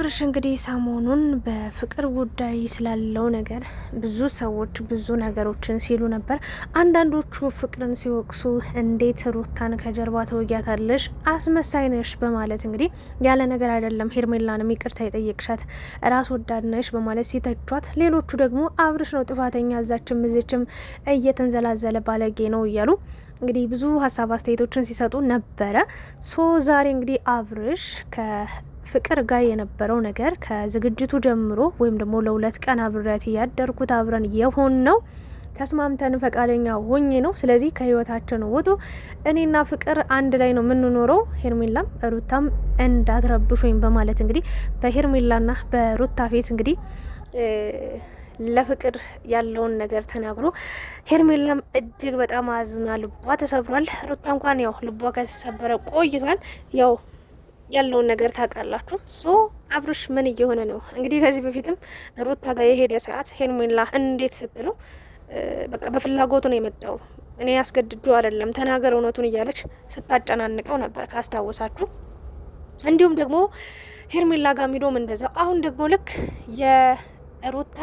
አብርሽ እንግዲህ ሰሞኑን በፍቅር ጉዳይ ስላለው ነገር ብዙ ሰዎች ብዙ ነገሮችን ሲሉ ነበር። አንዳንዶቹ ፍቅርን ሲወቅሱ እንዴት ሩታን ከጀርባ ተወጊያታለሽ አስመሳይ ነሽ በማለት እንግዲህ ያለ ነገር አይደለም ሄርሜላንም ይቅርታ የጠየቅሻት ራስ ወዳድ ነሽ በማለት ሲተቿት፣ ሌሎቹ ደግሞ አብርሽ ነው ጥፋተኛ እዛችም እዚችም እየተንዘላዘለ ባለጌ ነው እያሉ እንግዲህ ብዙ ሀሳብ አስተያየቶችን ሲሰጡ ነበረ። ዛሬ እንግዲህ አብርሽ ፍቅር ጋር የነበረው ነገር ከዝግጅቱ ጀምሮ ወይም ደግሞ ለሁለት ቀን አብሬያት ያደርኩት አብረን የሆን ነው ተስማምተን ፈቃደኛ ሆኜ ነው። ስለዚህ ከህይወታችን ውጡ፣ እኔና ፍቅር አንድ ላይ ነው የምንኖረው፣ ሄርሜላም ሩታም እንዳትረብሹኝ በማለት እንግዲህ በሄርሜላና በሩታ ፊት እንግዲህ ለፍቅር ያለውን ነገር ተናግሮ ሄርሜላም እጅግ በጣም አዝና ልቧ ተሰብሯል። ሩታ እንኳን ያው ልቧ ከተሰበረ ቆይቷል። ያው ያለውን ነገር ታውቃላችሁ። አብርሽ ምን እየሆነ ነው እንግዲህ? ከዚህ በፊትም ሩታ ጋር የሄደ ሰዓት ሄርሜላ እንዴት ስትለው በቃ በፍላጎቱ ነው የመጣው፣ እኔ ያስገድዱ አይደለም ተናገር እውነቱን እያለች ስታጨናንቀው ነበር ካስታወሳችሁ። እንዲሁም ደግሞ ሄርሜላ ጋር ሚዶም እንደዛው። አሁን ደግሞ ልክ የሩታ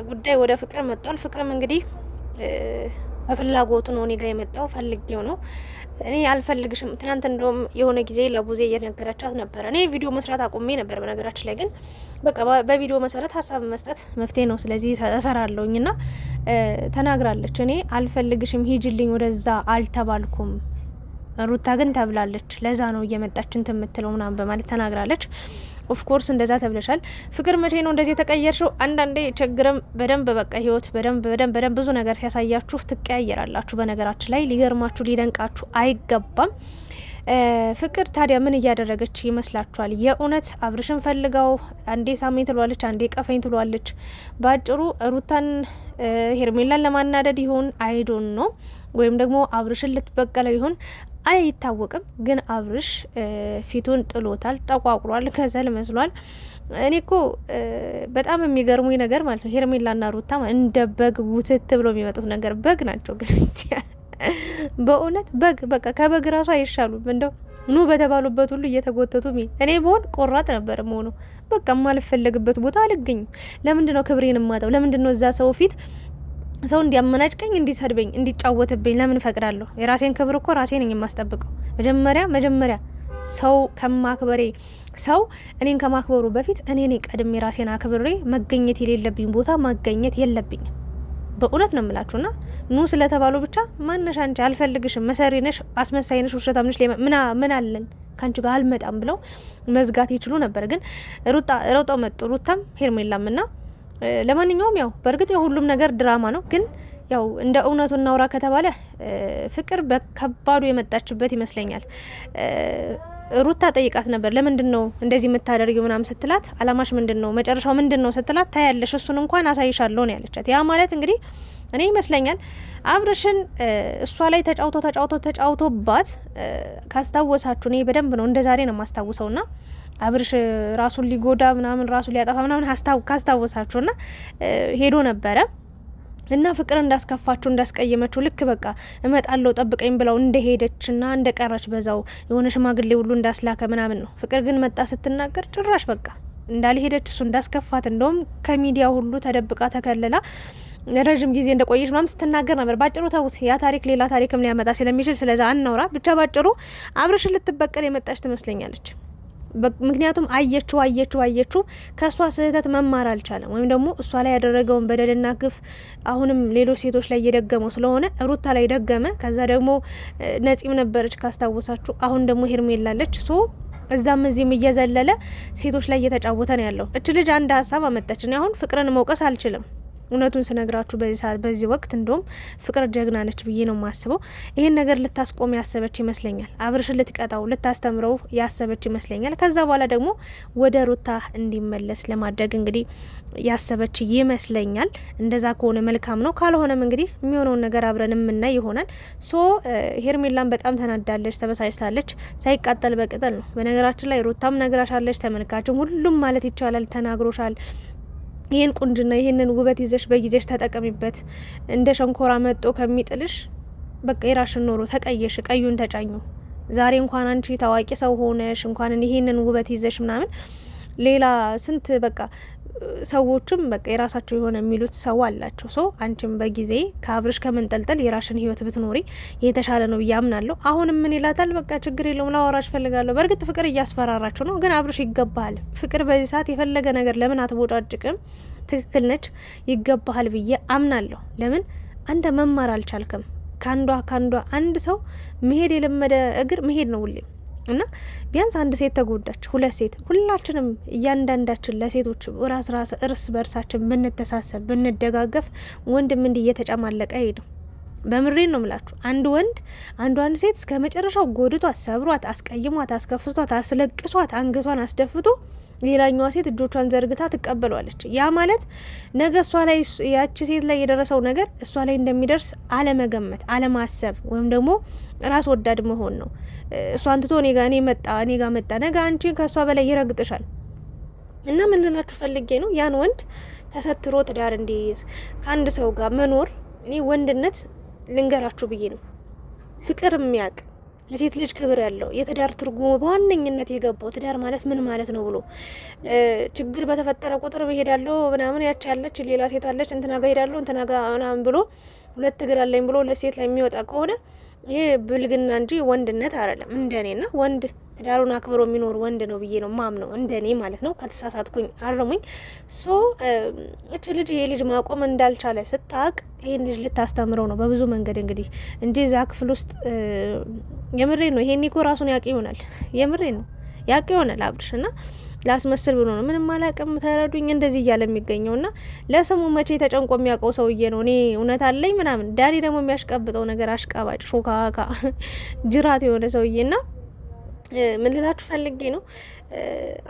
ጉዳይ ወደ ፍቅር መጥቷል። ፍቅርም እንግዲህ በፍላጎቱ ነው እኔ ጋር የመጣው፣ ፈልጌው ነው፣ እኔ አልፈልግሽም። ትናንት እንደውም የሆነ ጊዜ ለቡዜ እየነገረቻት ነበረ። እኔ ቪዲዮ መስራት አቁሜ ነበር በነገራችን ላይ፣ ግን በቃ በቪዲዮ መሰረት ሀሳብ መስጠት መፍትሄ ነው፣ ስለዚህ እሰራለሁኝ እና ተናግራለች። እኔ አልፈልግሽም ሂጅልኝ ወደዛ አልተባልኩም፣ ሩታ ግን ተብላለች፣ ለዛ ነው እየመጣችን ትምትለው ምናምን በማለት ተናግራለች። ኦፍኮርስ እንደዛ ተብለሻል። ፍቅር መቼ ነው እንደዚህ የተቀየርሽው? አንዳንዴ ችግርም በደንብ በቃ ህይወት በደንብ ብዙ ነገር ሲያሳያችሁ ትቀያየራላችሁ። በነገራችን ላይ ሊገርማችሁ ሊደንቃችሁ አይገባም። ፍቅር ታዲያ ምን እያደረገች ይመስላችኋል? የእውነት አብርሽን ፈልጋው አንዴ ሳሜኝ ትሏለች፣ አንዴ ቀፈኝ ትሏለች። በአጭሩ ሩታን ሄርሜላን ለማናደድ ይሆን አይዶን ነው፣ ወይም ደግሞ አብርሽን ልትበቀለው ይሆን አይታወቅም። ግን አብርሽ ፊቱን ጥሎታል፣ ጠቋቁሯል፣ ከሰል መስሏል። እኔ እኮ በጣም የሚገርሙኝ ነገር ማለት ነው ሄርሜላና ሩታ እንደ በግ ውትት ብሎ የሚመጡት ነገር በግ ናቸው። ግን በእውነት በግ በቃ ከበግ ራሱ አይሻሉም። እንደው ኑ በተባሉበት ሁሉ እየተጎተቱ እኔ በሆን ቆራጥ ነበር መሆኑ። በቃ የማልፈለግበት ቦታ አልገኝም። ለምንድን ነው ክብሬን የማጣው? ለምንድን ነው እዛ ሰው ፊት ሰው እንዲያመናጭቀኝ፣ እንዲሰድበኝ፣ እንዲጫወትብኝ ለምን ፈቅዳለሁ? የራሴን ክብር እኮ ራሴ ነኝ የማስጠብቀው። መጀመሪያ ሰው ከማክበሬ ሰው እኔን ከማክበሩ በፊት እኔ ቀድሜ ራሴን አክብሬ መገኘት የሌለብኝ ቦታ መገኘት የለብኝም። በእውነት ነው የምላችሁና ኑ ስለተባሉ ብቻ ማነሻ አንቺ አልፈልግሽም፣ መሰሪ ነሽ፣ አስመሳይ ነሽ፣ ውሸታም ነሽ፣ ምን አለን ከአንቺ ጋር አልመጣም ብለው መዝጋት ይችሉ ነበር። ግን ሮጠው መጡ፣ ሩታም ሄርሜላም ና ለማንኛውም ያው በእርግጥ የሁሉም ነገር ድራማ ነው። ግን ያው እንደ እውነቱ እናውራ ከተባለ ፍቅር በከባዱ የመጣችበት ይመስለኛል። ሩታ ጠይቃት ነበር፣ ለምንድን ነው እንደዚህ የምታደርጊው ምናምን ስትላት፣ አላማሽ ምንድን ነው መጨረሻው ምንድን ነው ስትላት፣ ታያለሽ እሱን እንኳን አሳይሻለሁ ነው ያለቻት። ያ ማለት እንግዲህ እኔ ይመስለኛል አብርሽን እሷ ላይ ተጫውቶባት ካስታወሳችሁ፣ እኔ በደንብ ነው እንደ ዛሬ ነው የማስታውሰው ና አብርሽ ራሱን ሊጎዳ ምናምን ራሱ ሊያጠፋ ምናምን ካስታወሳችሁ ና ሄዶ ነበረ እና ፍቅር እንዳስከፋችሁ እንዳስቀየመችው ልክ በቃ እመጣለሁ ጠብቀኝ ብለው እንደሄደች ና እንደቀረች በዛው የሆነ ሽማግሌ ሁሉ እንዳስላከ ምናምን ነው። ፍቅር ግን መጣ ስትናገር ጭራሽ በቃ እንዳልሄደች እሱ እንዳስከፋት፣ እንደውም ከሚዲያ ሁሉ ተደብቃ ተከልላ ረዥም ጊዜ እንደቆየች ምናምን ስትናገር ነበር። ባጭሩ ተውት፣ ያ ታሪክ ሌላ ታሪክም ሊያመጣ ስለሚችል ስለዛ አናውራ። ብቻ ባጭሩ አብርሽን ልትበቀል የመጣች ትመስለኛለች። ምክንያቱም አየችው ከእሷ ስህተት መማር አልቻለም። ወይም ደግሞ እሷ ላይ ያደረገውን በደልና ግፍ አሁንም ሌሎች ሴቶች ላይ እየደገመው ስለሆነ ሩታ ላይ ደገመ። ከዛ ደግሞ ነፂም ነበረች ካስታወሳችሁ። አሁን ደግሞ ሄርሜላለች። እዛም እዚህም እየዘለለ ሴቶች ላይ እየተጫወተ ነው ያለው። እች ልጅ አንድ ሀሳብ አመጣች። እኔ አሁን ፍቅርን መውቀስ አልችልም። እውነቱን ስነግራችሁ በዚህ ሰዓት በዚህ ወቅት እንደውም ፍቅር ጀግና ነች ብዬ ነው የማስበው። ይሄን ነገር ልታስቆም ያሰበች ይመስለኛል። አብርሽን ልትቀጣው ልታስተምረው ያሰበች ይመስለኛል። ከዛ በኋላ ደግሞ ወደ ሩታ እንዲመለስ ለማድረግ እንግዲህ ያሰበች ይመስለኛል። እንደዛ ከሆነ መልካም ነው። ካልሆነም እንግዲህ የሚሆነውን ነገር አብረን የምናይ ይሆናል። ሄርሜላን በጣም ተናዳለች፣ ተበሳጭታለች። ሳይቃጠል በቅጠል ነው። በነገራችን ላይ ሩታም ነግራሻለች፣ ተመልካችም ሁሉም ማለት ይቻላል ተናግሮሻል። ይህን ቁንጅና ይህንን ውበት ይዘሽ በጊዜሽ ተጠቀሚበት። እንደ ሸንኮራ መጦ ከሚጥልሽ በቃ የራሽን ኖሮ ተቀየሽ፣ ቀዩን ተጫኙ። ዛሬ እንኳን አንቺ ታዋቂ ሰው ሆነሽ እንኳን ይህንን ውበት ይዘሽ ምናምን ሌላ ስንት በቃ ሰዎችም በቃ የራሳቸው የሆነ የሚሉት ሰው አላቸው። ሶ አንቺም በጊዜ ከአብርሽ ከመንጠልጠል የራሽን ህይወት ብትኖሪ የተሻለ ነው ብዬ አምናለሁ። አሁንም ምን ይላታል? በቃ ችግር የለውም ላወራሽ ፈልጋለሁ። በእርግጥ ፍቅር እያስፈራራችሁ ነው፣ ግን አብርሽ ይገባሃል። ፍቅር በዚህ ሰዓት የፈለገ ነገር ለምን አትቦጫጭቅም? ትክክል ነች፣ ይገባሃል ብዬ አምናለሁ። ለምን አንተ መማር አልቻልክም? ከአንዷ አንድ ሰው መሄድ የለመደ እግር መሄድ ነው ሁሌም እና ቢያንስ አንድ ሴት ተጎዳች፣ ሁለት ሴት፣ ሁላችንም እያንዳንዳችን ለሴቶች እርስ በርሳችን ብንተሳሰብ ብንደጋገፍ ወንድም እንዲህ እየተጨማለቀ አይሄድም። በምሬን ነው ምላችሁ። አንድ ወንድ አንድ ሴት እስከ መጨረሻው ጎድቷት፣ ሰብሯት፣ አስቀይሟት፣ አስከፍቷት፣ አስለቅሷት፣ አንገቷን አስደፍቶ ሌላኛዋ ሴት እጆቿን ዘርግታ ትቀበሏለች። ያ ማለት ነገ እሷ ላይ ያቺ ሴት ላይ የደረሰው ነገር እሷ ላይ እንደሚደርስ አለመገመት፣ አለማሰብ ወይም ደግሞ ራስ ወዳድ መሆን ነው። እሷን ትቶ እኔ ጋ መጣ ነገ አንቺ ከእሷ በላይ ይረግጥሻል። እና ምን ልላችሁ ፈልጌ ነው ያን ወንድ ተሰትሮ ትዳር እንዲይዝ ከአንድ ሰው ጋር መኖር እኔ ወንድነት ልንገራችሁ ብዬ ነው። ፍቅር የሚያውቅ ለሴት ልጅ ክብር ያለው የትዳር ትርጉሙ በዋነኝነት የገባው ትዳር ማለት ምን ማለት ነው ብሎ ችግር በተፈጠረ ቁጥር እሄዳለሁ ምናምን ያቺ ያለች ሌላ ሴት አለች እንትና ጋ ሄዳለሁ እንትና ጋ ምናምን ብሎ ሁለት እግር አለኝ ብሎ ለሴት ላይ የሚወጣ ከሆነ ይሄ ብልግና እንጂ ወንድነት አይደለም። እንደኔና ወንድ ትዳሩን አክብሮ የሚኖር ወንድ ነው ብዬ ነው ማምነው፣ እንደኔ ማለት ነው። ከተሳሳትኩኝ አርሙኝ። ሶ እቺ ልጅ ይሄ ልጅ ማቆም እንዳልቻለ ስታቅ ይሄን ልጅ ልታስተምረው ነው በብዙ መንገድ እንግዲህ እንጂ እዛ ክፍል ውስጥ የምሬን ነው። ይሄን እኮ ራሱን ያውቅ ይሆናል። የምሬን ነው ያውቅ ይሆናል አብርሽ እና ላስመስል ብሎ ነው ምንም አላውቅም ተረዱኝ እንደዚህ እያለ የሚገኘው እና ለስሙ መቼ ተጨንቆ የሚያውቀው ሰውዬ ነው። እኔ እውነት አለኝ ምናምን ዳኒ ደግሞ የሚያሽቀብጠው ነገር አሽቃባጭ ሾካካ ጅራት የሆነ ሰውዬ እና ምን ልላችሁ ፈልጌ ነው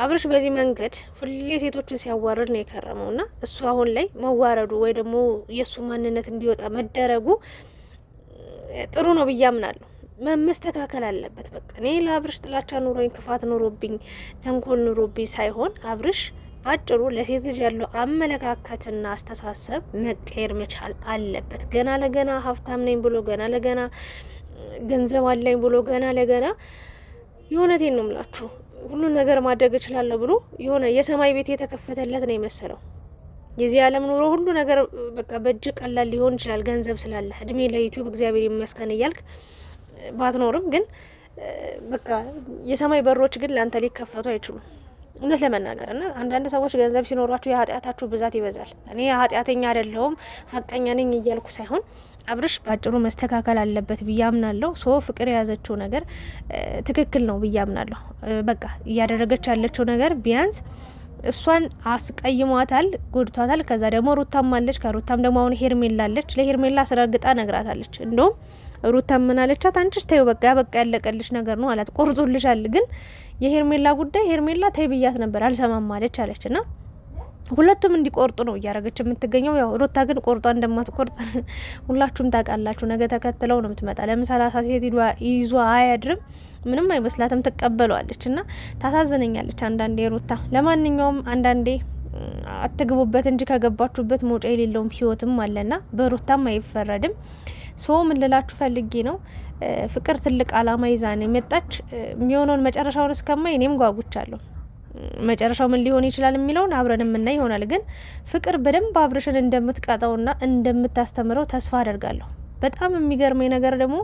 አብርሽ በዚህ መንገድ ሁሌ ሴቶችን ሲያዋርድ ነው የከረመው እና እሱ አሁን ላይ መዋረዱ ወይ ደግሞ የእሱ ማንነት እንዲወጣ መደረጉ ጥሩ ነው ብዬ አምናለሁ። መስተካከል አለበት። በቃ እኔ ለአብርሽ ጥላቻ ኑሮኝ ክፋት ኑሮብኝ ተንኮል ኑሮብኝ ሳይሆን አብርሽ ባጭሩ ለሴት ልጅ ያለው አመለካከትና አስተሳሰብ መቀየር መቻል አለበት። ገና ለገና ሀብታም ነኝ ብሎ ገና ለገና ገንዘብ አለኝ ብሎ ገና ለገና የሆነቴን ነው ምላችሁ ሁሉ ነገር ማድረግ እችላለሁ ብሎ የሆነ የሰማይ ቤት የተከፈተለት ነው የመሰለው። የዚህ ዓለም ኑሮ ሁሉ ነገር በቃ በእጅ ቀላል ሊሆን ይችላል ገንዘብ ስላለ እድሜ ለዩቲዩብ እግዚአብሔር ይመስገን እያልክ ባትኖርም ግን በቃ የሰማይ በሮች ግን ለአንተ ሊከፈቱ አይችሉም እውነት ለመናገር እና አንዳንድ ሰዎች ገንዘብ ሲኖሯቸው የኃጢአታችሁ ብዛት ይበዛል። እኔ ኃጢአተኛ አይደለሁም ሀቀኛ ነኝ እያልኩ ሳይሆን አብርሽ ባጭሩ መስተካከል አለበት ብዬ አምናለሁ። ሶ ፍቅር የያዘችው ነገር ትክክል ነው ብዬ አምናለሁ። በቃ እያደረገች ያለችው ነገር ቢያንስ እሷን አስቀይሟታል፣ ጎድቷታል። ከዛ ደግሞ ሩታም አለች፣ ከሩታም ደግሞ አሁን ሄርሜላ አለች። ለሄርሜላ አስረግጣ ነግራታለች። እንደውም ሩታ ምን አለቻት? አንቺስ ተይው በቃ ያለቀልሽ ነገር ነው አላት። ቆርጦልሻል። ግን የሄርሜላ ጉዳይ ሄርሜላ ተይ ብያት ነበር አልሰማም አለች አለችና ሁለቱም እንዲቆርጡ ነው እያደረገች የምትገኘው። ያው ሩታ ግን ቆርጧ እንደማትቆርጥ ሁላችሁም ታውቃላችሁ። ነገ ተከትለው ነው የምትመጣ። ለምሳሌ ሴት ይዟ አያድርም፣ ምንም አይመስላትም፣ ትቀበለዋለች እና ታሳዝነኛለች አንዳንዴ ሩታ። ለማንኛውም አንዳንዴ አትግቡበት እንጂ ከገባችሁበት መውጫ የሌለውም ህይወትም አለና በሩታም አይፈረድም። ሶ ምን ልላችሁ ፈልጌ ነው ፍቅር ትልቅ አላማ ይዛ ነው የመጣች። የሚሆነውን መጨረሻውን እስከማይ እኔም ጓጉቻለሁ። መጨረሻው ምን ሊሆን ይችላል የሚለውን አብረን የምናይ ይሆናል። ግን ፍቅር በደንብ አብርሽን እንደምትቀጣውና እንደምታስተምረው ተስፋ አደርጋለሁ። በጣም የሚገርመኝ ነገር ደግሞ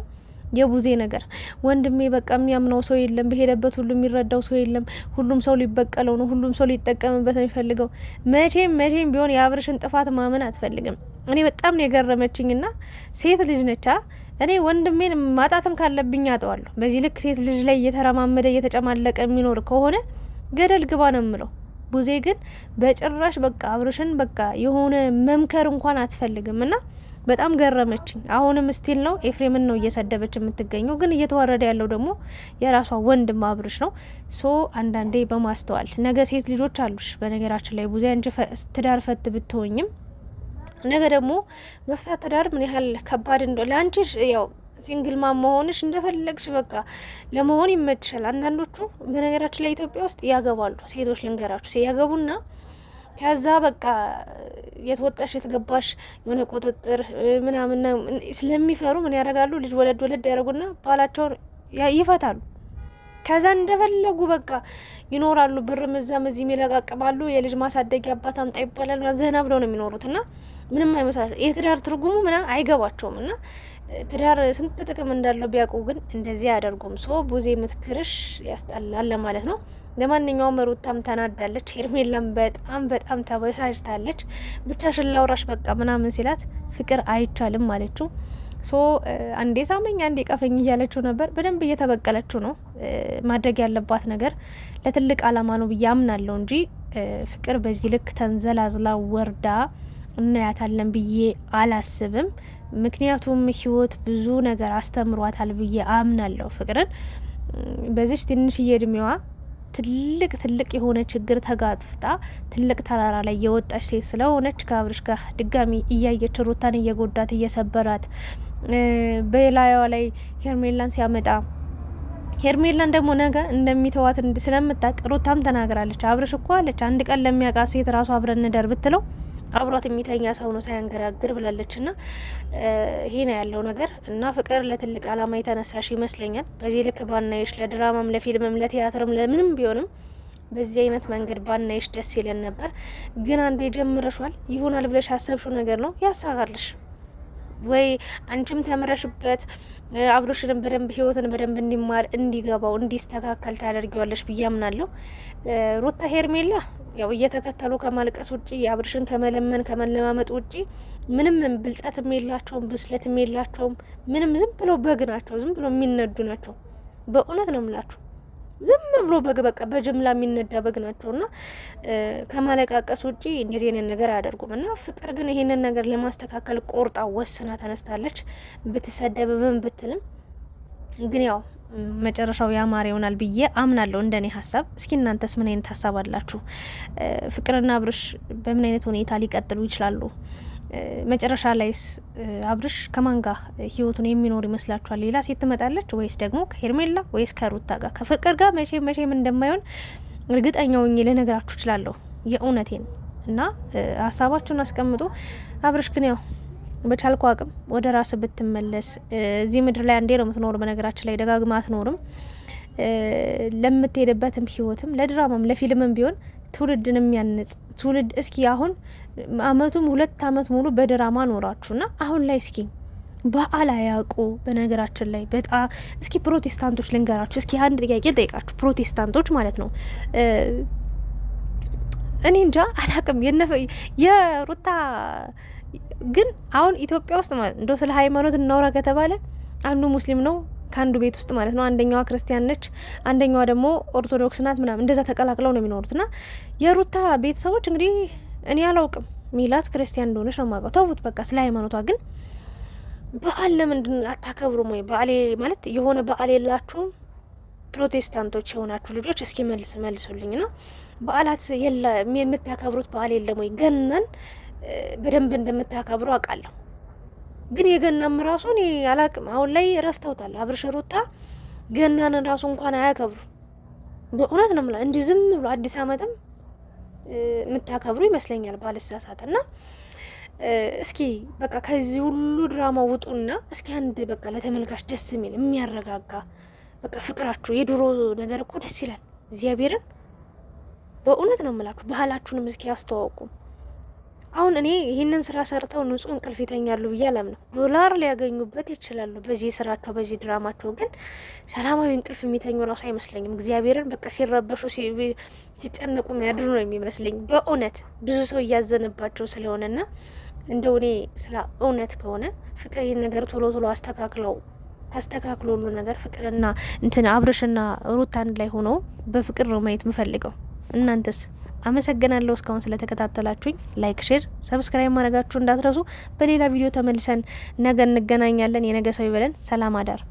የቡዜ ነገር ወንድሜ በቃ የሚያምነው ሰው የለም፣ በሄደበት ሁሉ የሚረዳው ሰው የለም፣ ሁሉም ሰው ሊበቀለው ነው፣ ሁሉም ሰው ሊጠቀምበት ነው የሚፈልገው። መቼም ቢሆን የአብርሽን ጥፋት ማመን አትፈልግም። እኔ በጣም ነው የገረመችኝና ሴት ልጅ ነቻ። እኔ ወንድሜን ማጣትም ካለብኝ አጠዋለሁ። በዚህ ልክ ሴት ልጅ ላይ እየተረማመደ እየተጨማለቀ የሚኖር ከሆነ ገደል ግባ ነው የምለው። ቡዜ ግን በጭራሽ በቃ አብርሽን በቃ የሆነ መምከር እንኳን አትፈልግም እና በጣም ገረመችኝ። አሁንም ስቲል ነው ኤፍሬምን ነው እየሰደበች የምትገኘው። ግን እየተዋረደ ያለው ደግሞ የራሷ ወንድም አብርሽ ነው። ሶ አንዳንዴ በማስተዋል ነገ ሴት ልጆች አሉሽ። በነገራችን ላይ ቡዜ አንቺ ትዳር ፈት ብትሆኝም ነገ ደግሞ መፍታት ትዳር ምን ያህል ከባድ እንደሆነ ለአንቺ ያው ሲንግል ማም መሆንሽ እንደፈለግሽ በቃ ለመሆን ይመችሻል። አንዳንዶቹ በነገራችን ላይ ኢትዮጵያ ውስጥ ያገባሉ ሴቶች ልንገራችሁ ያገቡና ከዛ በቃ የተወጣሽ የተገባሽ የሆነ ቁጥጥር ምናምን ስለሚፈሩ ምን ያደርጋሉ? ልጅ ወለድ ያደርጉና ባላቸውን ይፈታሉ። ከዛ እንደፈለጉ በቃ ይኖራሉ። ብርም እዛም እዚህም ይለቃቅማሉ። የልጅ ማሳደጊያ አባት አምጣ ይባላል። ዘና ብለው ነው የሚኖሩት እና ምንም አይመስላቸው። የትዳር ትርጉሙ ምናምን አይገባቸውም። እና ትዳር ስንት ጥቅም እንዳለው ቢያውቁ ግን እንደዚህ አያደርጉም። ሶ ቡዜ የምትክርሽ ያስጠላል ለማለት ነው። ለማንኛውም ሩታም ተናዳለች። ሄርሜላም በጣም በጣም ተበሳጭታለች። ብቻሽን ላውራሽ በቃ ምናምን ሲላት ፍቅር አይቻልም ማለችው። ሶ አንዴ ሳመኝ አንዴ ቀፈኝ እያለችው ነበር። በደንብ እየተበቀለችው ነው። ማድረግ ያለባት ነገር ለትልቅ አላማ ነው ብዬ አምናለሁ እንጂ ፍቅር በዚህ ልክ ተንዘላዝላ ወርዳ እናያታለን ብዬ አላስብም። ምክንያቱም ህይወት ብዙ ነገር አስተምሯታል ብዬ አምናለሁ። ፍቅርን በዚች ትንሽዬ እድሜዋ ትልቅ የሆነ ችግር ተጋፍጣ ትልቅ ተራራ ላይ የወጣች ሴት ስለሆነች ከአብርሽ ጋር ድጋሚ እያየች ሩታን እየጎዳት እየሰበራት በላዩዋ ላይ ሄርሜላን ሲያመጣ ሄርሜላን ደግሞ ነገ እንደሚተዋት ስለምታቅ ሩታም ተናግራለች። አብርሽ እኮ አለች አንድ ቀን ለሚያውቃ ሴት ራሱ አብረን እንደር ብትለው አብሯት የሚተኛ ሰው ነው ሳያንገራግር ብላለች። እና ይሄ ነው ያለው ነገር። እና ፍቅር ለትልቅ አላማ የተነሳሽ ይመስለኛል። በዚህ ልክ ባናይሽ፣ ለድራማም ለፊልምም ለቲያትርም ለምንም ቢሆንም በዚህ አይነት መንገድ ባናይሽ ደስ ይለን ነበር። ግን አንዴ ጀምረሻል፣ ይሆናል ብለሽ ያሰብሽው ነገር ነው ያሳጋልሽ። ወይ አንቺም ተምረሽበት አብሮሽንም በደንብ ህይወትን በደንብ እንዲማር እንዲገባው እንዲስተካከል ታደርጊዋለሽ ብዬ አምናለሁ። ሩታ ሄርሜላ ያው እየተከተሉ ከማልቀስ ውጪ አብርሽን ከመለመን ከመለማመጥ ውጪ ምንም ብልጠትም የላቸውም፣ ብስለትም የላቸውም። ምንም ዝም ብሎ በግ ናቸው፣ ዝም ብሎ የሚነዱ ናቸው። በእውነት ነው የምላችሁ፣ ዝም ብሎ በግ በቃ በጅምላ የሚነዳ በግ ናቸው። እና ከማለቃቀስ ውጪ እንደዚህ አይነት ነገር አያደርጉም። እና ፍቅር ግን ይሄንን ነገር ለማስተካከል ቆርጣ ወስና ተነስታለች። ብትሰደብ ምን ብትልም ግን ያው መጨረሻው ያማረ ይሆናል ብዬ አምናለሁ፣ እንደኔ ሀሳብ። እስኪ እናንተስ ምን አይነት ሀሳብ አላችሁ? ፍቅርና አብርሽ በምን አይነት ሁኔታ ሊቀጥሉ ይችላሉ? መጨረሻ ላይስ አብርሽ ከማን ጋር ህይወቱን የሚኖር ይመስላችኋል? ሌላ ሴት ትመጣለች ወይስ ደግሞ ከሄርሜላ ወይስ ከሩታ ጋር? ከፍቅር ጋር መቼም እንደማይሆን እርግጠኛው ልነግራችሁ እችላለሁ፣ የእውነቴን። እና ሀሳባችሁን አስቀምጡ። አብርሽ ግን ያው በቻልኩ አቅም ወደ ራስ ብትመለስ። እዚህ ምድር ላይ አንዴ ነው የምትኖር፣ በነገራችን ላይ ደጋግማ አትኖርም። ለምትሄድበትም ህይወትም ለድራማም ለፊልምም ቢሆን ትውልድን የሚያንጽ ትውልድ። እስኪ አሁን አመቱም 2 አመት ሙሉ በድራማ ኖራችሁና አሁን ላይ እስኪ በዓል አያውቁ። በነገራችን ላይ በጣም እስኪ ፕሮቴስታንቶች ልንገራችሁ፣ እስኪ አንድ ጥያቄ ጠይቃችሁ፣ ፕሮቴስታንቶች ማለት ነው። እኔ እንጃ አላቅም የሩታ ግን አሁን ኢትዮጵያ ውስጥ ማለት እንደው ስለ ሃይማኖት እናውራ ከተባለ አንዱ ሙስሊም ነው ከአንዱ ቤት ውስጥ ማለት ነው። አንደኛዋ ክርስቲያን ነች፣ አንደኛዋ ደግሞ ኦርቶዶክስ ናት ምናምን፣ እንደዛ ተቀላቅለው ነው የሚኖሩት። እና የሩታ ቤተሰቦች እንግዲህ እኔ አላውቅም፣ ሚላት ክርስቲያን እንደሆነች ነው የማውቀው። ተውት በቃ ስለ ሃይማኖቷ። ግን በዓል ለምንድን አታከብሩም ወይ? በዓል ማለት የሆነ በዓል የላችሁም? ፕሮቴስታንቶች የሆናችሁ ልጆች እስኪ መልሱልኝ። ና በዓላት የምታከብሩት በዓል የለም ወይ? ገናን በደንብ እንደምታከብሩ አውቃለሁ። ግን የገናም ራሱ እኔ አላቅም፣ አሁን ላይ ረስተውታል። አብርሽ ሩታ ገናን ራሱ እንኳን አያከብሩ። በእውነት ነው የምላ እንዲህ ዝም ብሎ አዲስ አመትም የምታከብሩ ይመስለኛል ባልሳሳት። እና እስኪ በቃ ከዚህ ሁሉ ድራማ ውጡና እስኪ አንድ በቃ ለተመልካች ደስ የሚል የሚያረጋጋ በቃ ፍቅራችሁ የድሮ ነገር እኮ ደስ ይላል። እግዚአብሔርን በእውነት ነው የምላችሁ። ባህላችሁንም እስኪ ያስተዋውቁ። አሁን እኔ ይህንን ስራ ሰርተው ንጹህ እንቅልፍ ይተኛሉ ብዬ አላምነው። ዶላር ሊያገኙበት ይችላሉ በዚህ ስራቸው በዚህ ድራማቸው፣ ግን ሰላማዊ እንቅልፍ የሚተኙ ራሱ አይመስለኝም። እግዚአብሔርን በቃ ሲረበሹ ሲጨነቁ የሚያድሩ ነው የሚመስለኝ። በእውነት ብዙ ሰው እያዘነባቸው ስለሆነና እንደው እኔ ስለ እውነት ከሆነ ፍቅር ይህን ነገር ቶሎ ተስተካክሎ ሁሉ ነገር ፍቅርና እንትን አብርሽና ሩታ አንድ ላይ ሆነው በፍቅር ነው ማየት የምፈልገው። እናንተስ? አመሰግናለሁ እስካሁን ስለተከታተላችሁኝ። ላይክ፣ ሼር፣ ሰብስክራይብ ማድረጋችሁ እንዳትረሱ። በሌላ ቪዲዮ ተመልሰን ነገ እንገናኛለን። የነገ ሰው ይበለን። ሰላም አዳር።